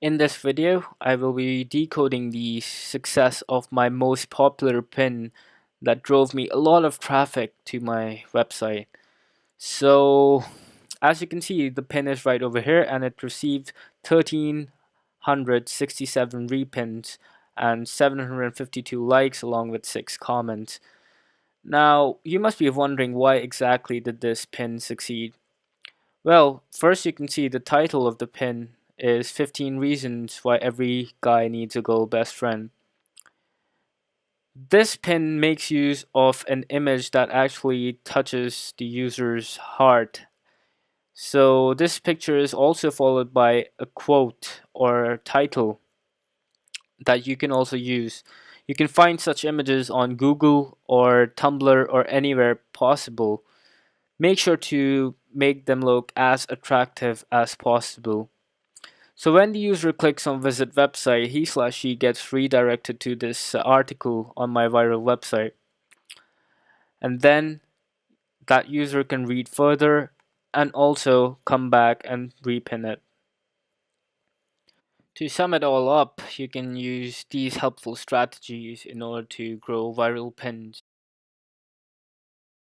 In this video, I will be decoding the success of my most popular pin that drove me a lot of traffic to my website. So, as you can see, the pin is right over here and it received 1,367 repins and 752 likes along with 6 comments. Now, you must be wondering why exactly did this pin succeed? Well, first you can see the title of the pin is 15 reasons why every guy needs a girl best friend. This pin makes use of an image that actually touches the user's heart. So this picture is also followed by a quote or title that you can also use. You can find such images on Google or Tumblr or anywhere possible. Make sure to make them look as attractive as possible. So when the user clicks on visit website, he/she gets redirected to this article on my viral website. And then that user can read further and also come back and repin it. To sum it all up, you can use these helpful strategies in order to grow viral pins.